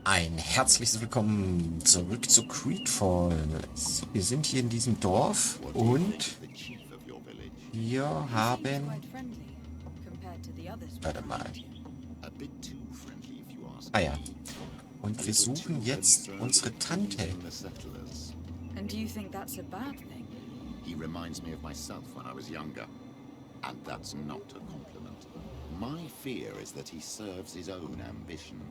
Ein herzliches Willkommen zurück zu Greedfall. Wir sind hier in diesem Dorf und wir haben... Warte mal. Ah ja. Und wir suchen jetzt unsere Tante. And do you think that's a bad thing? He reminds me of myself when I was younger. And that's not a compliment. My fear is that he serves his own ambition.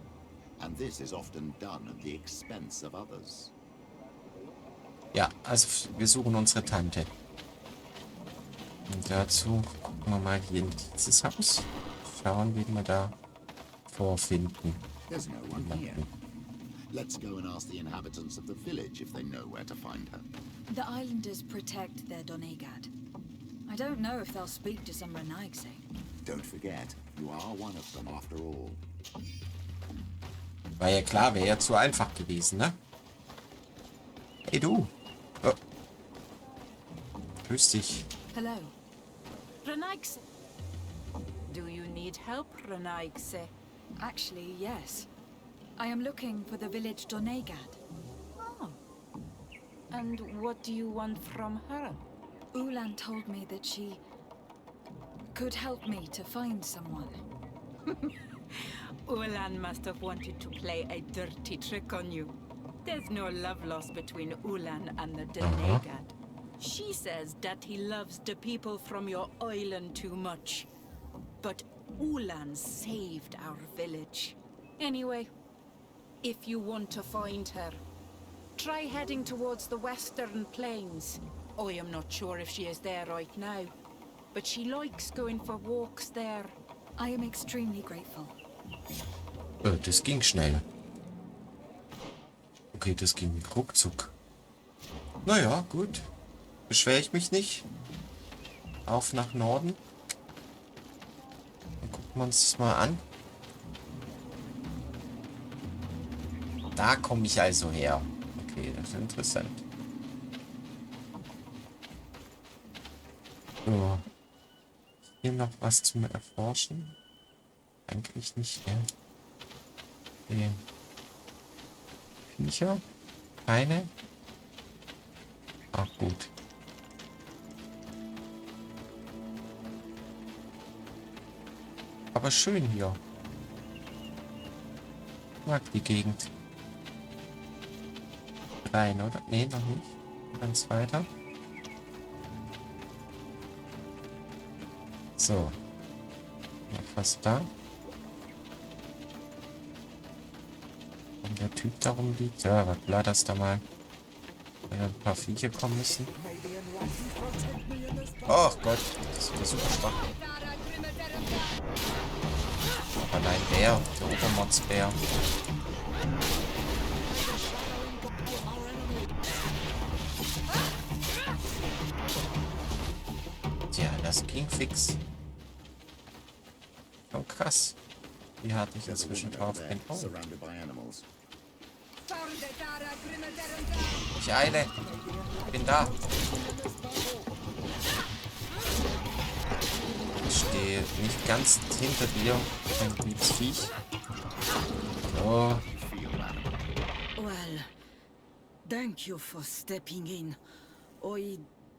And this is often done at the expense of others. Ja, also wir suchen unsere Tante. Und dazu gucken wir mal hier in dieses Haus. Schauen, wen wir da vorfinden. There's no one here. Let's go and ask the inhabitants of the village if they know where to find her. The islanders protect their Donegad. I don't know if they'll speak to some Renaigse. Don't forget, you are one of them after all. War ja klar, wäre ja zu einfach gewesen, ne? Hey du! Oh. Grüß dich. Hello. Renaigse. Do you need help, Renaigse? Actually, yes. I am looking for the village Donegad. Oh. And what do you want from her? Ulan told me that she could help me to find someone. Ulan must have wanted to play a dirty trick on you. There's no love lost between Ulan and the Donegad. She says that he loves the people from your island too much. But Ulan saved our village. Anyway, if you want to find her, try heading towards the western plains. I am not sure if she is there right now, but she likes going for walks there. I am extremely grateful. Das ging schnell. Okay, das ging ruckzuck. Naja, gut. Beschwere ich mich nicht. Auf nach Norden. Dann gucken wir uns das mal an. Da komme ich also her. Okay, das ist interessant. So. Hier noch was zum Erforschen? Eigentlich nicht, ne? Okay. Viecher? Keine? Ach, gut. Aber schön hier. Ich mag die Gegend. Rein, oder? Nee, noch nicht. Ganz weiter. So. Noch was da. Und der Typ da rumliegt. Ja, was blatterst da mal? Wenn ein paar Viecher kommen müssen. Oh Gott, das ist wieder super schwach. Allein der Obermodsbär. Tja, das ging fix. Schon krass. Wie hart ich inzwischen drauf bin. Oh. Ich eile. Bin da. Ich stehe nicht ganz hinter dir, mein liebes Viech. So. Well, thank you for stepping in. I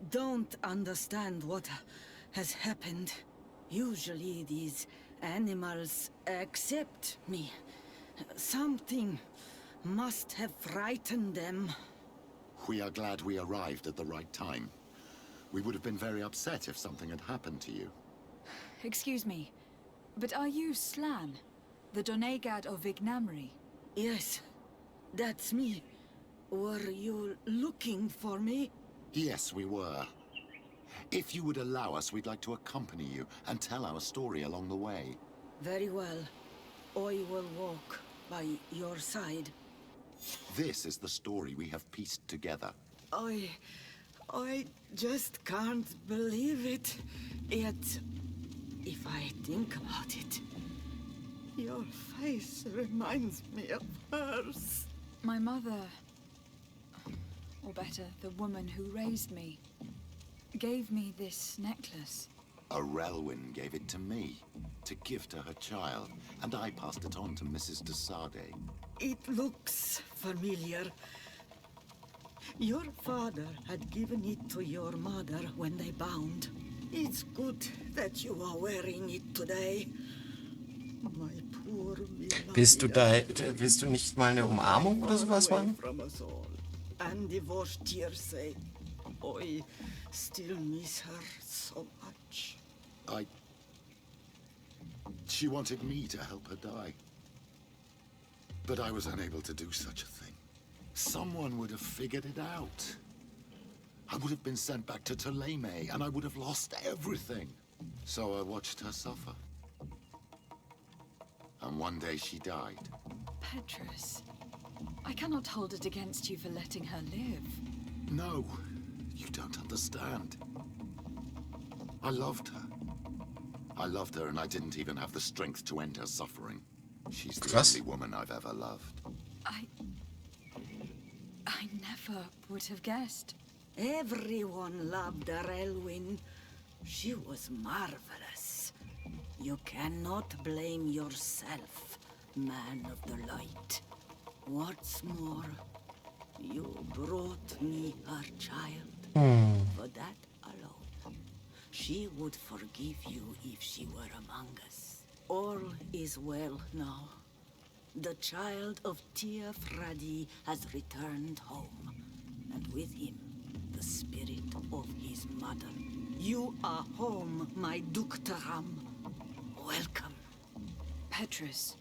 don't understand what has happened. Usually these animals accept me. Something must have frightened them. We are glad we arrived at the right time. We would have been very upset if something had happened to you. Excuse me, but are you Slan, the Donegad of Vignamri? Yes, that's me. Were you looking for me? Yes, we were. If you would allow us, we'd like to accompany you and tell our story along the way. Very well. I will walk by your side. This is the story we have pieced together. I just can't believe it. Yet, if I think about it, your face reminds me of hers. My mother, or better, the woman who raised me, gave me this necklace. A Relwyn gave it to me, to give to her child, and I passed it on to Mrs. de Sade. It looks familiar. Your father had given it to your mother when they bound. It's good that you are wearing it today. My poor Willst du nicht mal eine Umarmung oder sowas machen? from us all. And divorced Jersey. I still miss her so much. She wanted me to help her die. But I was unable to do such a thing. Someone would have figured it out. I would have been sent back to Ptolemy, and I would have lost everything. So I watched her suffer. And one day she died. Petrus, I cannot hold it against you for letting her live. No, you don't understand. I loved her. I loved her, and I didn't even have the strength to end her suffering. She's the only woman I've ever loved. I never would have guessed. Everyone loved Relwyn. She was marvelous. You cannot blame yourself, man of the light. What's more, you brought me her child. For that alone, she would forgive you if she were among us. All is well now. The child of Tia Fradi has returned home, and with him, the spirit of his mother. You are home, my Duktaram. Welcome. Petrus,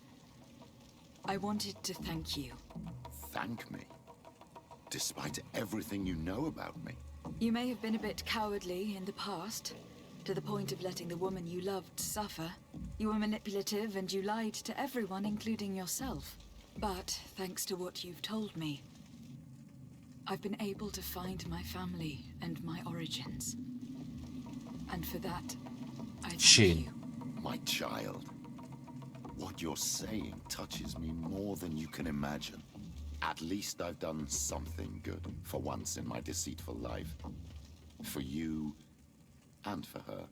I wanted to thank you. Thank me? Despite everything you know about me? You may have been a bit cowardly in the past, to the point of letting the woman you loved suffer. You were manipulative and you lied to everyone, including yourself. But thanks to what you've told me, I've been able to find my family and my origins. And for that, I thank you. My child, what you're saying touches me more than you can imagine. At least I've done something good for once in my deceitful life. For you and for her.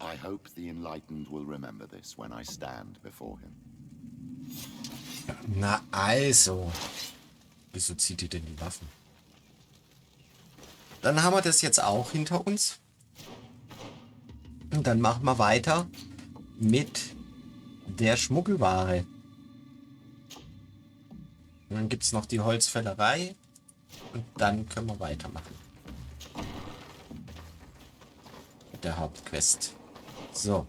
I hope the enlightened will remember this when I stand before him. Na also. Wieso zieht ihr denn die Waffen? Dann haben wir das jetzt auch hinter uns. Und dann machen wir weiter mit der Schmuggelware. Und dann gibt es noch die Holzfällerei. Und dann können wir weitermachen. Mit der Hauptquest. So.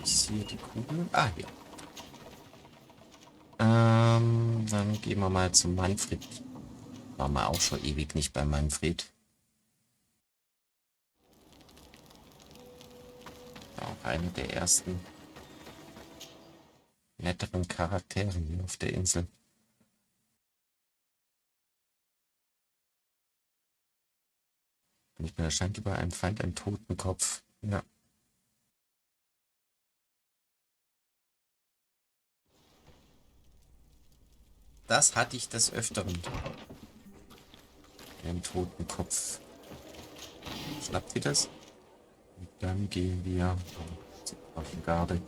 Ist hier die Kugel? Ah, hier. Dann gehen wir mal zum Manfred. Waren wir auch schon ewig nicht bei Manfred. Auch einer der ersten netteren Charaktere hier auf der Insel. Nicht mehr erscheint über einem Feind ein Totenkopf. Ja. Das hatte ich des Öfteren. Ein Totenkopf. Schnappt ihr das? Und dann gehen wir zur Groschengarde.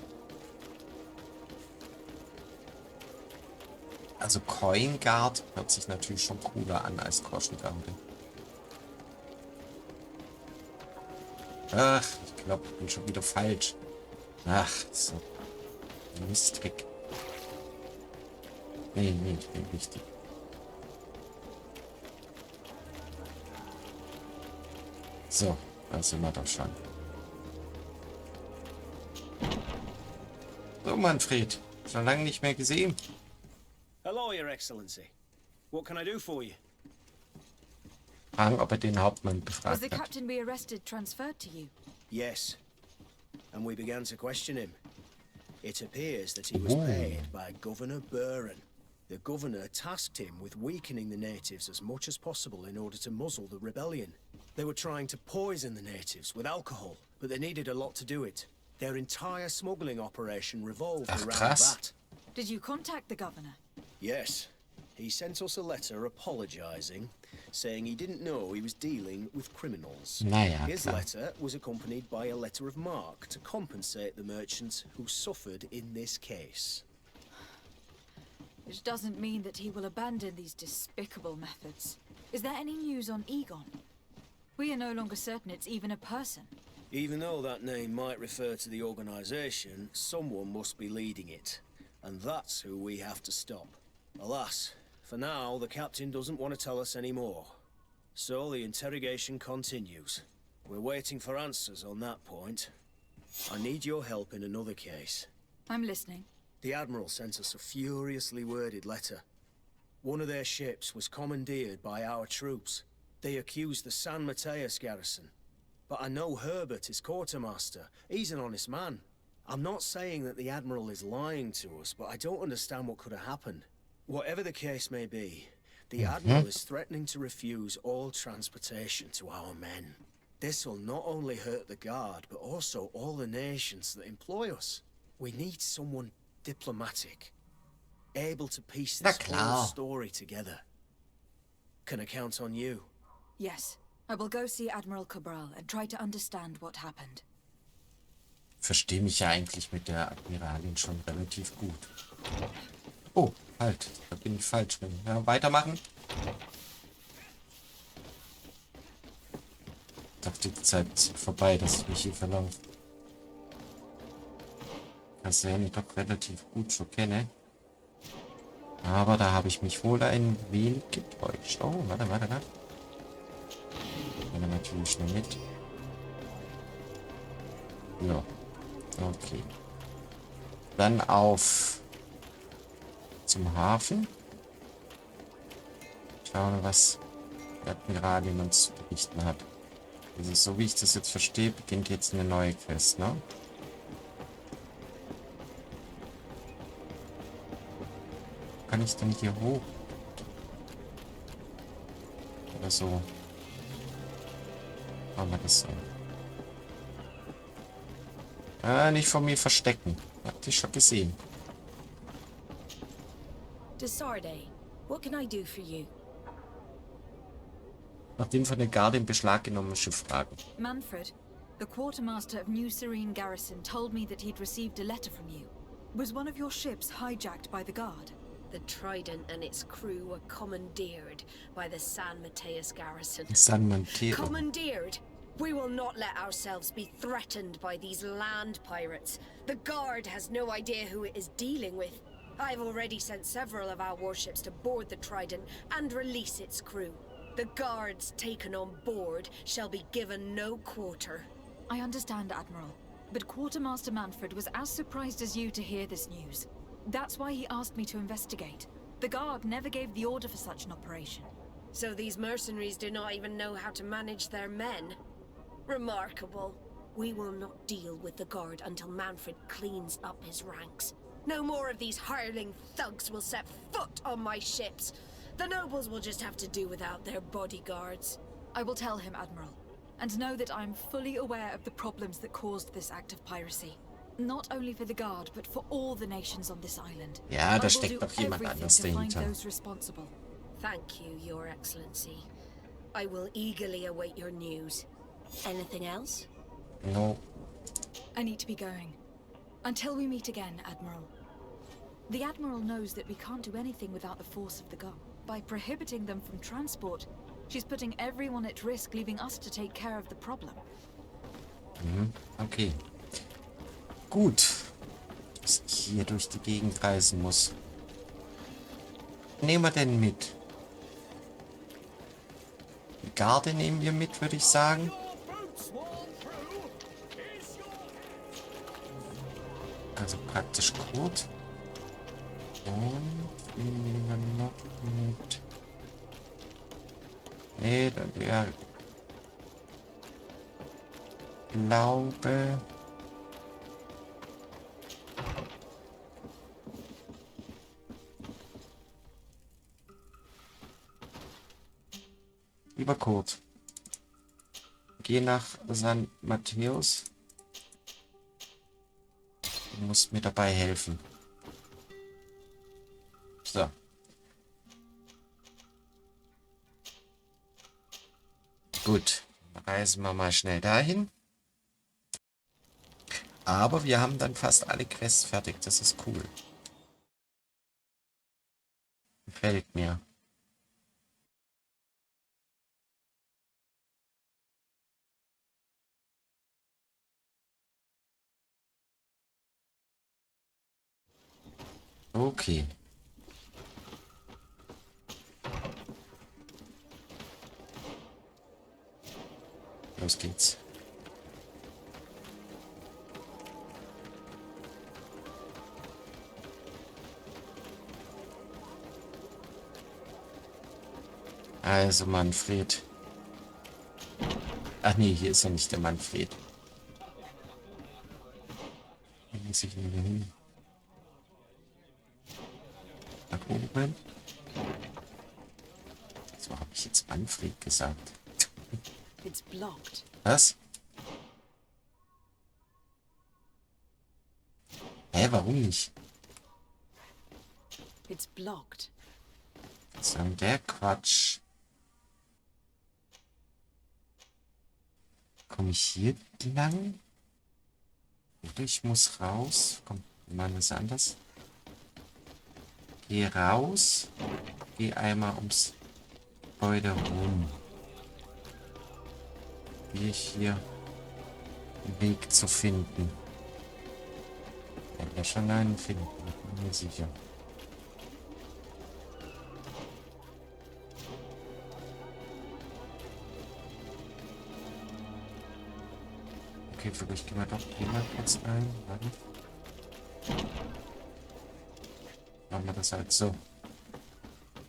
Also Coinguard hört sich natürlich schon cooler an als Groschengarde. Ach, ich glaube, ich bin schon wieder falsch. Ach, so. Mist weg. Nee, ich bin richtig. So, da sind wir doch schon. So, Manfred. Schon lange nicht mehr gesehen. Hello, Your Excellency. What can I do for you? Fragen, ob den Hauptmann Was befragt the hat. captain we arrested transferred to you? Yes. And we began to question him. It appears that he was paid by Governor Buren. The governor tasked him with weakening the natives as much as possible in order to muzzle the rebellion. They were trying to poison the natives with alcohol, but they needed a lot to do it. Their entire smuggling operation revolved around krass. that. Did you contact the governor? Yes. He sent us a letter apologizing, saying he didn't know he was dealing with criminals. Naja, His klar. letter was accompanied by a letter of marque to compensate the merchants who suffered in this case. Which doesn't mean that he will abandon these despicable methods. Is there any news on Egon? We are no longer certain it's even a person. Even though that name might refer to the organization, someone must be leading it. And that's who we have to stop. Alas, for now, the captain doesn't want to tell us any more. So the interrogation continues. We're waiting for answers on that point. I need your help in another case. I'm listening. The Admiral sent us a furiously worded letter. One of their ships was commandeered by our troops. They accused the San Matheus garrison. But I know Herbert is quartermaster. He's an honest man. I'm not saying that the Admiral is lying to us, but I don't understand what could have happened. Whatever the case may be, the Admiral is threatening to refuse all transportation to our men. This will not only hurt the Guard, but also all the nations that employ us. We need someone diplomatic, able to piece this whole story together. Can I count on you? Yes. I will go see Admiral Cabral and try to understand what happened. Verstehe mich ja eigentlich mit der Admiralin schon relativ gut. Oh, halt. Da bin ich falsch. Ja, weitermachen. Ich dachte, die Zeit ist vorbei, dass ich mich hier verlaufe. Das ja doch relativ gut schon kenne. Aber da habe ich mich wohl ein wenig getäuscht. Oh, warte. Wenn er natürlich schnell mit. Ja. Okay. Dann auf zum Hafen. Schauen wir, was der Admiralin uns zu berichten hat. Also, so wie ich das jetzt verstehe, beginnt jetzt eine neue Quest, ne? Kann ich denn hier hoch? Oder so? Machen wir das so. Nicht von mir verstecken. Habt ihr schon gesehen. Desarde, what can I do for you? Nach dem von der Garde in Beschlag genommenen Schiff fragen. Manfred, the quartermaster of Neu Seren garrison told me that he'd received a letter from you. Was one of your ships hijacked by the Guard? The Trident and its crew were commandeered by the San Matheus garrison. San Matheus. Commandeered? We will not let ourselves be threatened by these land pirates. The Guard has no idea who it is dealing with. I've already sent several of our warships to board the Trident and release its crew. The Guards taken on board shall be given no quarter. I understand, Admiral, but Quartermaster Manfred was as surprised as you to hear this news. That's why he asked me to investigate. The Guard never gave the order for such an operation. So these mercenaries do not even know how to manage their men? Remarkable. We will not deal with the Guard until Manfred cleans up his ranks. No more of these hireling thugs will set foot on my ships. The nobles will just have to do without their bodyguards. I will tell him, Admiral, and know that I am fully aware of the problems that caused this act of piracy. Not only for the Guard, but for all the nations on this island. Ja, da I will steckt do doch jemand everything anders to find dahinter. those responsible. Thank you, Your Excellency. I will eagerly await your news. Anything else? No. I need to be going. Until we meet again, Admiral. The Admiral knows that we can't do anything without the force of the Guard. By prohibiting them from transport, she's putting everyone at risk, leaving us to take care of the problem. Okay. Gut. Dass ich hier durch die Gegend reisen muss. Nehmen wir denn mit? Die Garde nehmen wir mit, würde ich sagen. Also praktisch gut. Und wen nehmen wir noch mit? Nee, der glaube... Lieber Kurt. Geh nach San Matheus. Du musst mir dabei helfen. So. Gut, reisen wir mal schnell dahin. Aber wir haben dann fast alle Quests fertig. Das ist cool. Gefällt mir. Okay. Los geht's. Also Manfred. Ach nee, hier ist ja nicht der Manfred. Hier muss ich nur hin. Nach oben. So habe ich jetzt Manfred gesagt. It's blocked. Was? Hä, warum nicht? It's blocked. Was ist denn der Quatsch? Komme ich hier lang? Oder ich muss raus. Komm, wir machen das anders. Geh raus. Geh einmal ums Gebäude rum. Wie ich hier den Weg zu finden. Ich werde ja schon einen finden, bin mir sicher. Okay, vielleicht gehen wir doch hier mal kurz rein. Warte. Machen wir das halt so.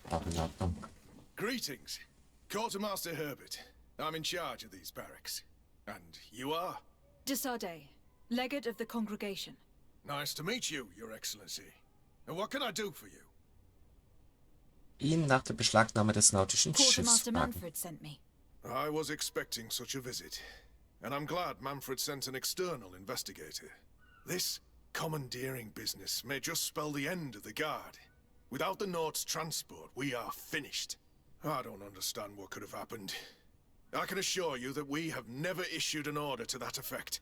Auch in Ordnung. Greetings. Quartermaster Herbert. I'm in charge of these barracks. And you are? Desarde, legate of the congregation. Nice to meet you, Your Excellency. And what can I do for you? Ihn nach der Beschlagnahme des nautischen Schiffs Quartermaster fragen. Manfred sent me. I was expecting such a visit. And I'm glad Manfred sent an external investigator. This commandeering business may just spell the end of the Guard. Without the Nord's transport, we are finished. I don't understand what could have happened. I can assure you that we have never issued an order to that effect.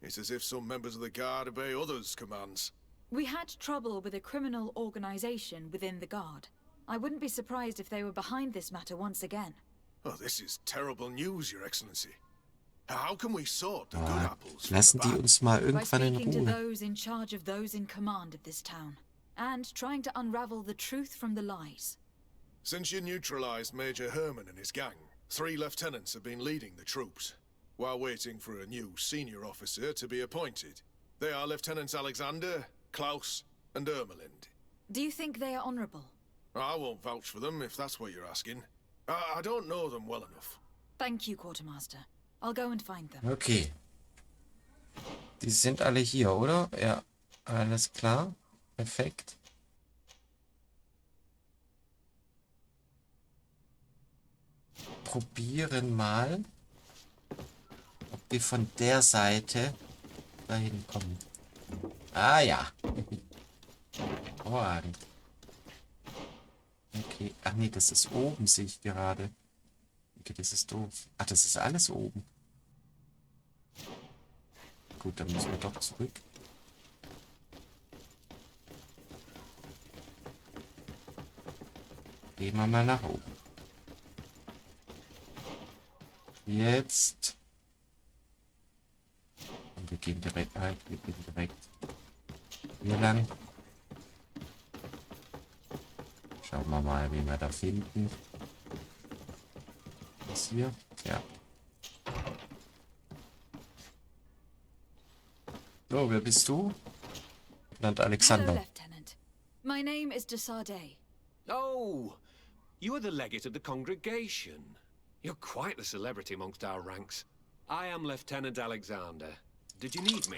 It's as if some members of the Guard obey others' commands. We had trouble with a criminal organization within the Guard. I wouldn't be surprised if they were behind this matter once again. Oh, this is terrible news, Your Excellency. How can we sort the good apples from Lassen the die bad? uns mal By irgendwann in speaking to Ruhe. those in charge of those in command of this town, and trying to unravel the truth from the lies. Since you neutralized Major Herman and his gang, 3 lieutenants have been leading the troops, while waiting for a new senior officer to be appointed. They are Lieutenants Alexander, Klaus, and Ermelind. Do you think they are honorable? I won't vouch for them if that's what you're asking. I don't know them well enough. Thank you, Quartermaster. I'll go and find them. Okay. Die sind alle hier, oder? Ja, alles klar. Perfekt. Probieren mal, ob wir von der Seite dahin kommen. Ah ja. Hervorragend. Okay. Ach nee, das ist oben, sehe ich gerade. Okay, das ist doof. Ach, das ist alles oben. Gut, dann müssen wir doch zurück. Gehen wir mal nach oben. Jetzt. Und wir gehen direkt hier lang. Schauen wir mal, wie wir da finden. Was hier? Ja. So, wer bist du? Genannt Hello, Alexander. Lieutenant. My name is Desarde. Oh, you are the legate of the congregation. You're quite the celebrity amongst our ranks. I am Lieutenant Alexander. Did you need me?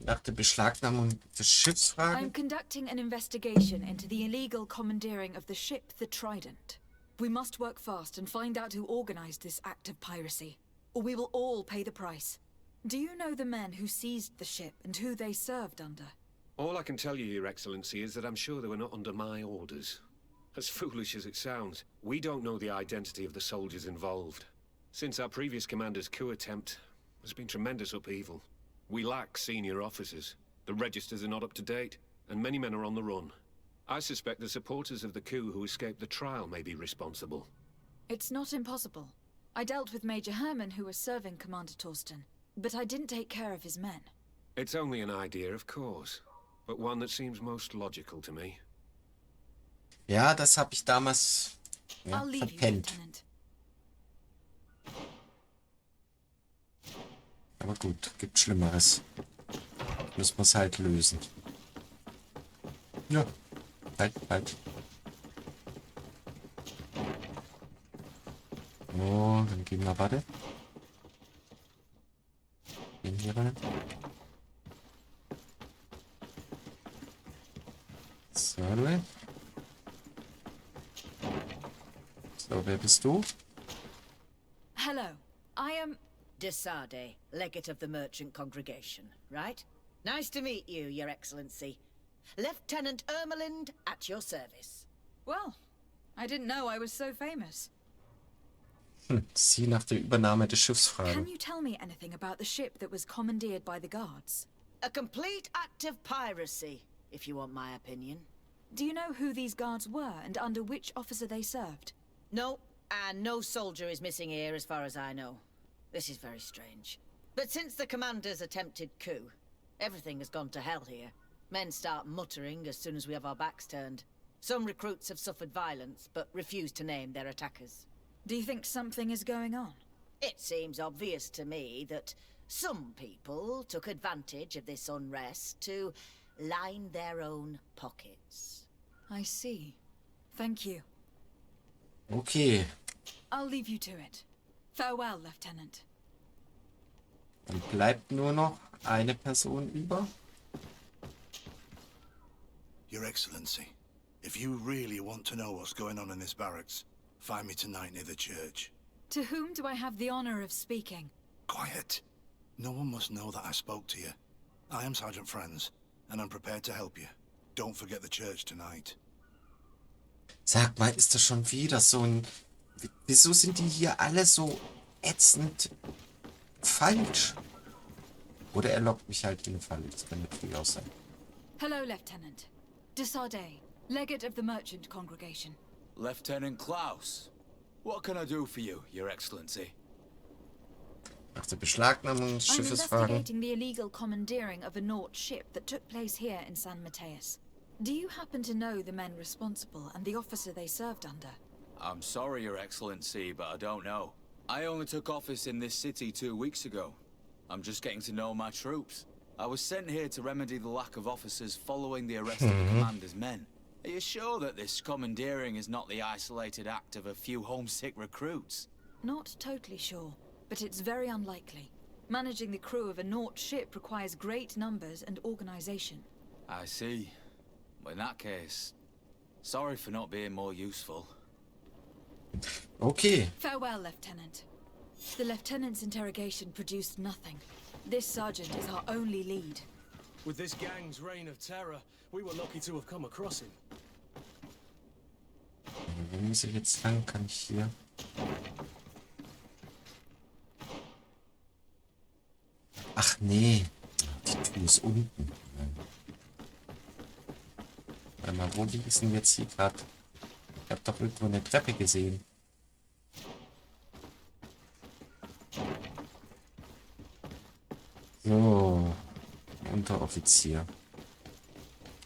Nach der Beschlagnahmung des Schiffs I'm fragen. conducting an investigation into the illegal commandeering of the ship, the Trident. We must work fast and find out who organized this act of piracy, or we will all pay the price. Do you know the men who seized the ship and who they served under? All I can tell you, Your Excellency, is that I'm sure they were not under my orders. As foolish as it sounds, we don't know the identity of the soldiers involved. Since our previous commander's coup attempt, there's been tremendous upheaval. We lack senior officers. The registers are not up to date, and many men are on the run. I suspect the supporters of the coup who escaped the trial may be responsible. It's not impossible. I dealt with Major Herman, who was serving Commander Torsten, but I didn't take care of his men. It's only an idea, of course, but one that seems most logical to me. Ja, das habe ich damals I'll leave you, verpennt. Lieutenant. Aber gut, gibt Schlimmeres. Müssen wir es halt lösen. Ja, halt. Oh, dann gehen wir, warte. Gehen hier rein. So, wer bist du? Hello, I am... Desade, legate of the merchant congregation, right? Nice to meet you, Your Excellency. Lieutenant Ermelind at your service. Well, I didn't know I was so famous. Sie nach der Übernahme des Schiffs fragen. Can you tell me anything about the ship that was commandeered by the guards? A complete act of piracy, if you want my opinion. Do you know who these guards were and under which officer they served? No, and no soldier is missing here as far as I know. This is very strange. But since the commander's attempted coup, everything has gone to hell here. Men start muttering as soon as we have our backs turned. Some recruits have suffered violence, but refuse to name their attackers. Do you think something is going on? It seems obvious to me that some people took advantage of this unrest to line their own pockets. I see. Thank you. Okay. I'll leave you to it. Farewell, Lieutenant. Dann bleibt nur noch eine Person über. Your Excellency, if you really want to know what's going on in this barracks, find me tonight near the church. To whom do I have the honor of speaking? Quiet. No one must know that I spoke to you. I am Sergeant Franz, and I'm prepared to help you. Don't forget the church tonight. Sag mal, ist das schon wieder so ein... Wieso sind die hier alle so ätzend falsch? Oder er lockt mich halt in den Fall. Das kann natürlich auch sein. Hello, Lieutenant. Desade, legate of the merchant congregation. Lieutenant Klaus, what can I do for you, Your Excellency? Nach der Beschlagnahmung des I'm Schiffes fragen. investigating the illegal commandeering of a Naut ship that took place here in San Matheus. Do you happen to know the men responsible and the officer they served under? I'm sorry, Your Excellency, but I don't know. I only took office in this city 2 weeks ago. I'm just getting to know my troops. I was sent here to remedy the lack of officers following the arrest of the commander's men. Are you sure that this commandeering is not the isolated act of a few homesick recruits? Not totally sure, but it's very unlikely. Managing the crew of a Naut ship requires great numbers and organization. I see. In that case, sorry for not being more useful. Okay. Farewell, Lieutenant. The Lieutenant's interrogation produced nothing. This sergeant is our only lead. With this gang's reign of terror, we were lucky to have come across him. Wo muss ich jetzt lang? Kann ich hier? Ach nee. Die Tür ist unten. Warte mal, wo liegen denn jetzt hier gerade? Ich habe doch irgendwo eine Treppe gesehen. So. Unteroffizier.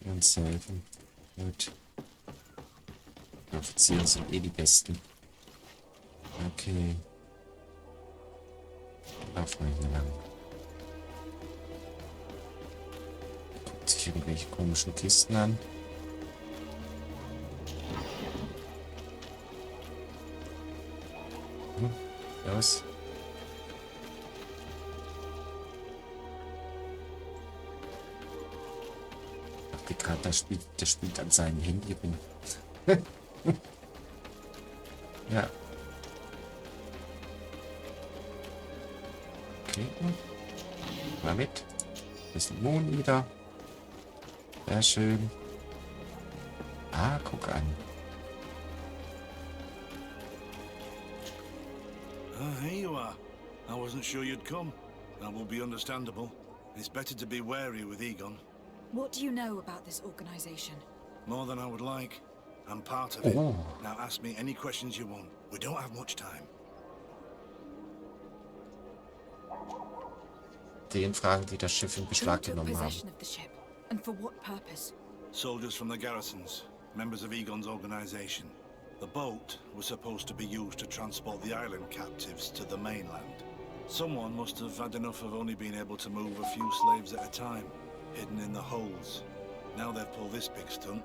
Uns helfen. Gut. Die Offiziere sind eh die Besten. Okay. Laufen wir hier lang. Guckt sich irgendwelche komischen Kisten an. Los. Ich dachte gerade, der spielt an seinem Handy rum. Ja. Okay. Mal mit. Bisschen Mond wieder. Sehr schön. Ah, guck an. Here you are. I wasn't sure you'd come. That will be understandable. It's better to be wary with Egon. What do you know about this organization? More than I would like. I'm part of it. Now ask me any questions you want. We don't have much time. Den Fragen, die das Schiff in Beschlag Who took genommen haben. possession of the ship, and for what purpose? Soldiers from the garrisons, members of Egon's organization. The boat was supposed to be used to transport the island captives to the mainland. Someone must have had enough of only being able to move a few slaves at a time, hidden in the holds. Now they've pulled this big stunt.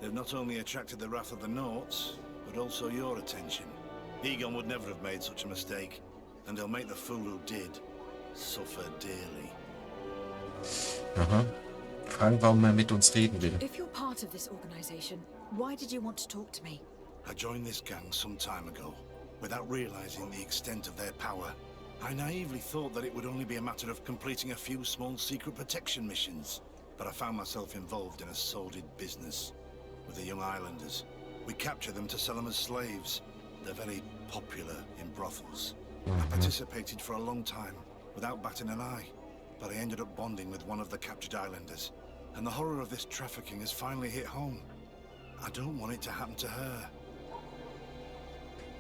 They've not only attracted the wrath of the Nauts, but also your attention. Egon would never have made such a mistake, and they'll make the fool who did suffer dearly. Aha. Fragen, warum er mit uns reden will. If you're part of this organization, why did you want to talk to me? I joined this gang some time ago, without realizing the extent of their power. I naively thought that it would only be a matter of completing a few small secret protection missions, but I found myself involved in a sordid business with the young islanders. We capture them to sell them as slaves. They're very popular in brothels. I participated for a long time, without batting an eye, but I ended up bonding with one of the captured islanders, and the horror of this trafficking has finally hit home. I don't want it to happen to her.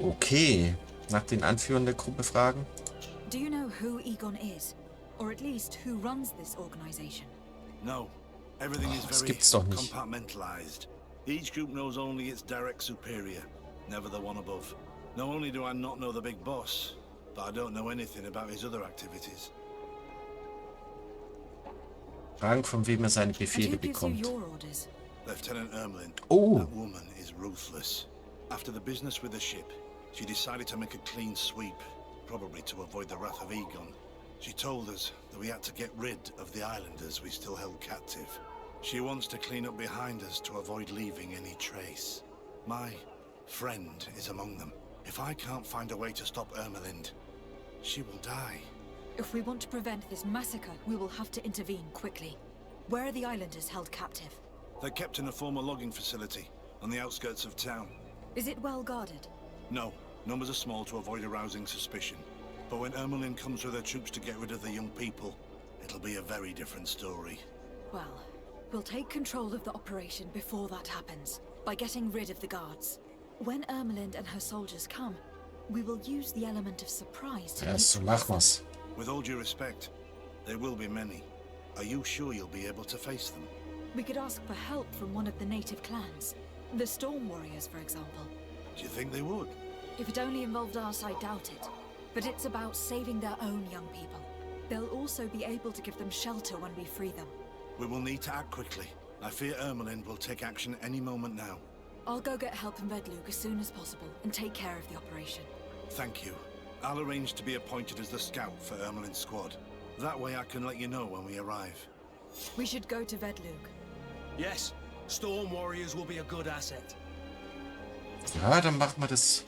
Okay. Nach den Anführern der Gruppe fragen. Do you know who Egon is? Or at least who runs this organization? No. Everything is das very gibt's doch nicht. compartmentalized. Each group knows only its direct superior, never the one above. Not only do I not know the big boss, but I don't know anything about his other activities. Fragen, von wem er seine And Befehle who gives you bekommt. your orders? Lieutenant Ermelin. Oh. That woman is ruthless. After the business with the ship, she decided to make a clean sweep, probably to avoid the wrath of Egon. She told us that we had to get rid of the islanders we still held captive. She wants to clean up behind us to avoid leaving any trace. My friend is among them. If I can't find a way to stop Ermelind, she will die. If we want to prevent this massacre, we will have to intervene quickly. Where are the islanders held captive? They're kept in a former logging facility on the outskirts of town. Is it well guarded? No, numbers are small to avoid arousing suspicion. But when Ermelin comes with her troops to get rid of the young people, it'll be a very different story. Well, we'll take control of the operation before that happens, by getting rid of the guards. When Ermelind and her soldiers come, we will use the element of surprise to Ja, so machen wir's. With all due respect, there will be many. Are you sure you'll be able to face them? We could ask for help from one of the native clans. The Storm Warriors, for example. Do you think they would? If it only involved us, I doubt it. But it's about saving their own young people. They'll also be able to give them shelter when we free them. We will need to act quickly. I fear Ermelin will take action any moment now. I'll go get help in Vedlug as soon as possible and take care of the operation. Thank you. I'll arrange to be appointed as the scout for Ermelin's squad. That way I can let you know when we arrive. We should go to Vedlug. Yes, Storm Warriors will be a good asset. Ja, dann machen wir das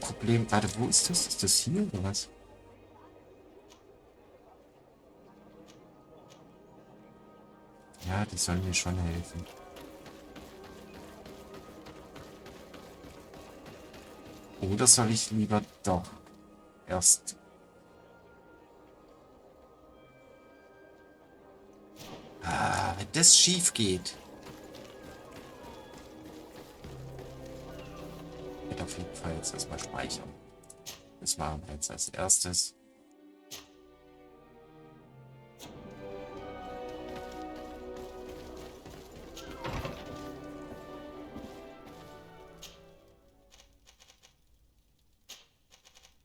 Problem. Warte, wo ist das? Ist das hier oder was? Ja, die sollen mir schon helfen. Oder soll ich lieber doch erst... wenn das schief geht. Ich werde auf jeden Fall jetzt erstmal speichern. Das machen wir jetzt als erstes.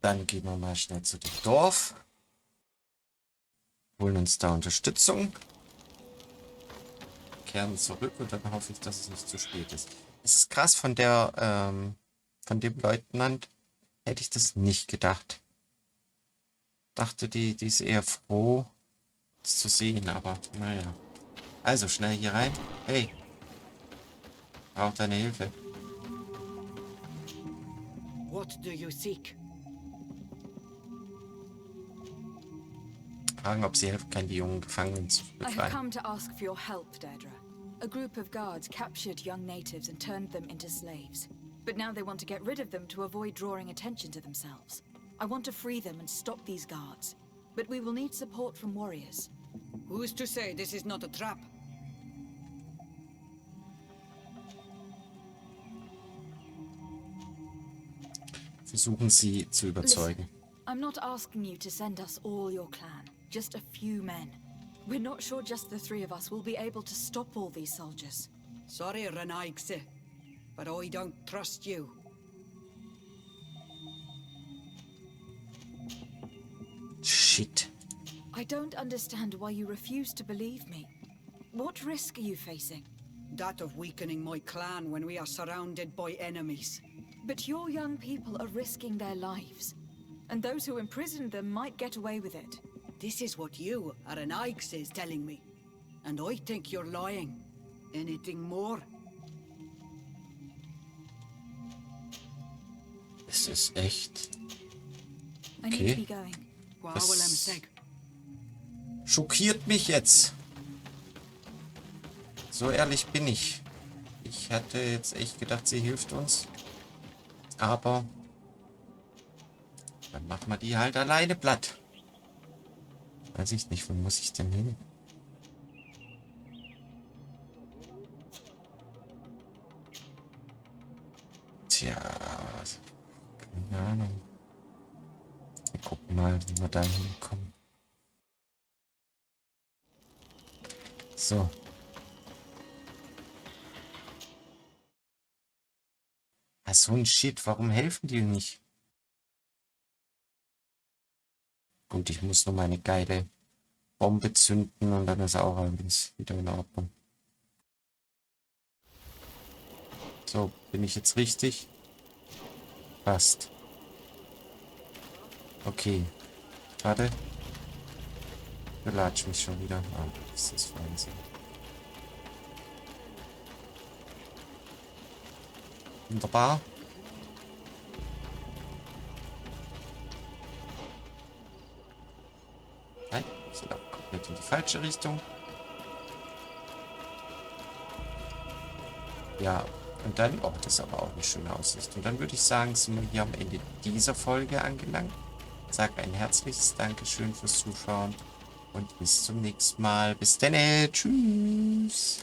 Dann gehen wir mal schnell zu dem Dorf. Holen uns da Unterstützung. Kehren zurück und dann hoffe ich, dass es nicht zu spät ist. Es ist krass, von dem Leutnant hätte ich das nicht gedacht. Dachte, die ist eher froh, es zu sehen, aber naja. Also schnell hier rein. Hey. Braucht deine Hilfe. What do you seek? Fragen, ob sie helfen kann, die jungen Gefangenen zu I have befreien. come to ask for your help, Deirdre. A group of guards captured young natives and turned them into slaves. But now they want to get rid of them to avoid drawing attention to themselves. I want to free them and stop these guards. But we will need support from warriors. Who's to say this is not a trap? Versuchen sie zu überzeugen. Listen, I'm not asking you to send us all your clan, just a few men. We're not sure just the three of us will be able to stop all these soldiers. Sorry, Renaigse, but I don't trust you. Shit. I don't understand why you refuse to believe me. What risk are you facing? That of weakening my clan when we are surrounded by enemies. But your young people are risking their lives. And those who imprisoned them might get away with it. This is what you, Renaigse, is telling me. And I think you're lying. Anything more? Es ist echt. I need to be going. Das schockiert mich jetzt. So ehrlich bin ich. Ich hatte jetzt echt gedacht, sie hilft uns. Aber dann machen wir die halt alleine platt. Weiß ich nicht, wo muss ich denn hin? Tja, keine Ahnung. Wir gucken mal, wie wir da hinkommen. So. Ah, so ein Shit, warum helfen die nicht? Gut, ich muss nur meine geile Bombe zünden und dann ist auch alles wieder in Ordnung. So, bin ich jetzt richtig? Passt. Okay. Warte. Belatsch mich schon wieder. Ah, das ist Wahnsinn. Wunderbar. Nein, wir sind auch komplett in die falsche Richtung. Ja, und dann, oh, das ist aber auch eine schöne Aussicht. Und dann würde ich sagen, sind wir hier am Ende dieser Folge angelangt. Ich sage ein herzliches Dankeschön fürs Zuschauen und bis zum nächsten Mal. Bis dann, tschüss.